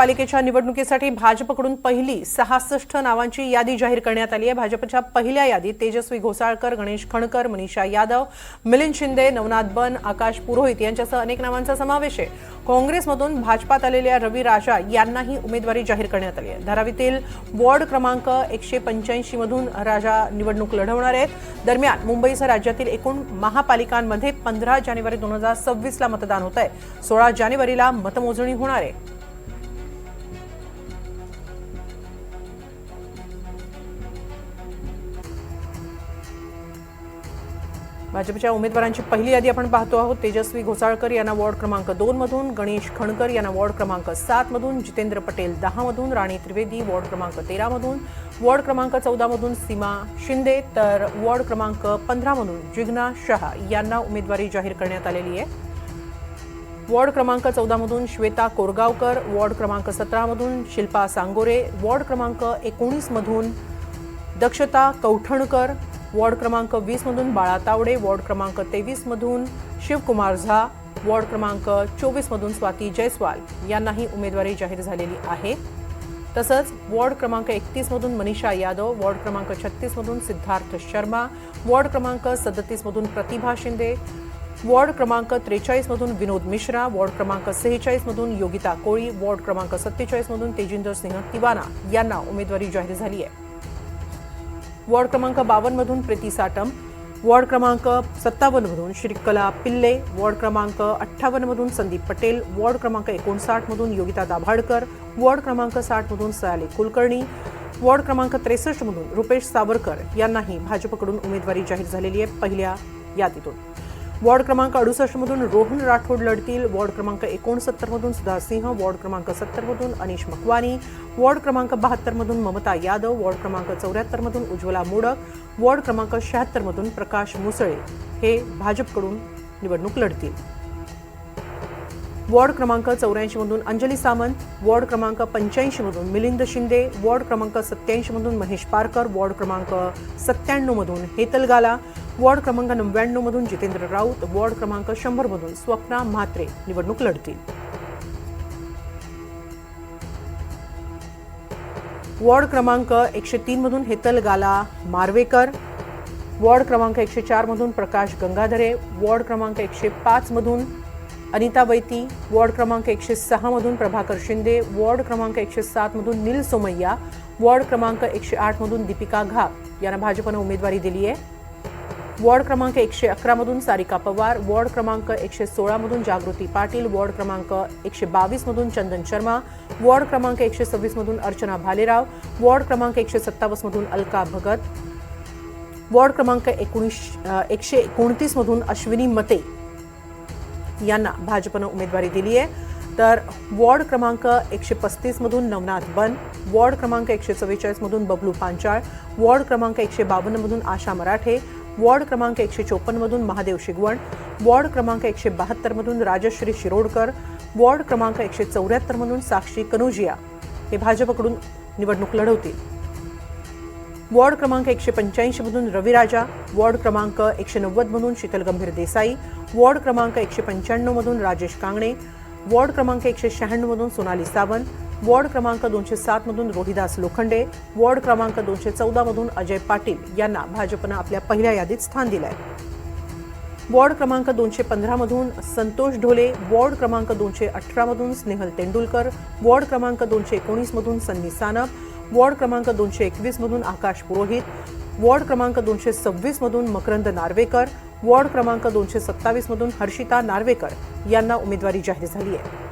पालिकेच्या निवडणुकीसाठी भाजपकडून पहिली 66 नावांची यादी जाहीर करण्यात आली आहे। भाजपच्या पहिल्या यादीत तेजस्वी घोसाळकर, गणेश खणकर, मनीषा यादव, मिलिंद शिंदे, नवनाथ बन, आकाश पुरोहित यांच्यासह अनेक नावांचा समावेश आहे। काँग्रेसमधून भाजपात आलेल्या रवी राजा यांनाही उमेदवारी जाहीर करण्यात आली आहे। धारावीतील वॉर्ड क्रमांक 185 मधून राजा निवडणूक लढवणार आहेत। दरम्यान मुंबईसह राज्यातील एकूण महापालिकांमध्ये 15 जानेवारी 2026 ला मतदान होत आहे। 16 जानेवारीला मतमोजणी होणार आहे। भाजपच्या उमेदवारांची पहिली यादी आपण पाहतो आहोत। तेजस्वी घोसाळकर यांना वॉर्ड क्रमांक 2 मधून, गणेश खणकर यांना वॉर्ड क्रमांक 7 मधून, जितेंद्र पटेल 10 मधून, राणी त्रिवेदी वॉर्ड क्रमांक 13 मधून, वॉर्ड क्रमांक 14 मधून सीमा शिंदे, तर वॉर्ड क्रमांक 15 मधून जिग्ना शहा यांना उमेदवारी जाहीर करण्यात आलेली आहे। वॉर्ड क्रमांक 14 मधून श्वेता कोरगावकर, वॉर्ड क्रमांक 17 मधून शिल्पा सांगोरे, वॉर्ड क्रमांक 19 मधून दक्षता कौठणकर, वॉर्ड क्रमांक 20 मधून बाळा तावडे, वॉर्ड क्रमांक 23 मधून शिवकुमार झा, वॉर्ड क्रमांक 24 मधून स्वाती जयस्वाल यांनाही उमेदवारी जाहीर झालेली आहे। तसंच वॉर्ड क्रमांक 31 मधून मनीषा यादव, वॉर्ड क्रमांक 36 मधून सिद्धार्थ शर्मा, वॉर्ड क्रमांक 37 मधून प्रतिभा शिंदे, वॉर्ड क्रमांक 43 मधून विनोद मिश्रा, वॉर्ड क्रमांक 46 मधून योगिता कोळी, वॉर्ड क्रमांक 47 मधून तेजिंदर सिंह तिवाना यांना उमेदवारी जाहीर झाली आहे। वॉर्ड क्रमांक 52 मधून प्रीती साटम, वॉर्ड क्रमांक 57 मधून श्रीकला पिल्ले, वॉर्ड क्रमांक 58 मधून संदीप पटेल, वॉर्ड क्रमांक 59 मधून योगिता दाभाडकर, वॉर्ड क्रमांक 60 मधून सयाली कुलकर्णी, वॉर्ड क्रमांक 63 मधून रुपेश सावरकर यांनाही भाजपकडून उमेदवारी जाहीर झालेली आहे पहिल्या यादीतून। वॉर्ड क्रमांक 68 मधून रोहन राठोड लढतील, वॉर्ड क्रमांक 69 मधून सुधा सिंह, वॉर्ड क्रमांक 70 मधून अनिश मकवानी, वॉर्ड क्रमांक 72 मधून ममता यादव, वॉर्ड क्रमांक 74 मधून उज्ज्वला मोडक, वॉर्ड क्रमांक 76 मधून प्रकाश मुसळे हे भाजपकडून निवडणूक लढतील। वॉर्ड क्रमांक 84 मधून अंजली सामंत, वॉर्ड क्रमांक 85 मधून मिलिंद शिंदे, वॉर्ड क्रमांक 87 मधून महेश पारकर, वॉर्ड क्रमांक 97 मधून हेतल गाला, वॉर्ड क्रमांक 99 मधून जितेंद्र राऊत, वॉर्ड क्रमांक 100 मधून स्वप्ना म्हात्रे निवडणूक लढतील। वॉर्ड क्रमांक 103 मधून हेतल गाला मारवेकर, वॉर्ड क्रमांक 104 मधून प्रकाश गंगाधरे, वॉर्ड क्रमांक 105 मधून अनिता वैती, वॉर्ड क्रमांक 106 मधून प्रभाकर शिंदे, वॉर्ड क्रमांक 107 मधून नील सोमय्या, वॉर्ड क्रमांक 108 मधून दीपिका घाप यांना भाजपने उमेदवारी दिली आहे। वॉर्ड क्रमांक 111 मधून सारिका पवार, वॉर्ड क्रमांक 116 मधून जागृती पाटील, वॉर्ड क्रमांक 122 मधून चंदन शर्मा, वॉर्ड क्रमांक 126 मधून अर्चना भालेराव, वॉर्ड क्रमांक 127 मधून अलका भगत, वॉर्ड क्रमांक 129 मधून अश्विनी मते यांना भाजपने उमेदवारी दिली आहे। तर वॉर्ड क्रमांक 135 मधून नवनाथ बन, वॉर्ड क्रमांक 144 मधून बबलू पांचाळ, वॉर्ड क्रमांक 152 मधून आशा मराठे, वॉर्ड क्रमांक 154 मधून महादेव शिगवण, वॉर्ड क्रमांक 172 मधून राजश्री शिरोडकर, वॉर्ड क्रमांक 174 मधून साक्षी कनुजिया हे भाजपकडून निवडणूक लढवतील। वॉर्ड क्रमांक 185 मधून रवी राजा, वॉर्ड क्रमांक 190 मधून शीतल गंभीर देसाई, वॉर्ड क्रमांक 195 मधून राजेश कांगणे, वॉर्ड क्रमांक 196 मधून सोनाली सावंत, वॉर्ड क्रमांक 207 मधून रोहिदास लोखंडे, वॉर्ड क्रमांक 214 मधून अजय पाटील यांना भाजपने आपल्या पहिल्या यादीत स्थान दिले आहे। वॉर्ड क्रमांक 215 मधून संतोष ढोले, वॉर्ड क्रमांक 218 मधून स्नेहल तेंडुलकर, वॉर्ड क्रमांक 219 मधून सन्नी सानप, वॉर्ड क्रमांक 221 मधून आकाश पुरोहित, वॉर्ड क्रमांक 226 मधून मकरंद नार्वेकर, वॉर्ड क्रमांक 227 मधून हर्षिता नार्वेकर यांना उमेदवारी जाहीर झाली आहे।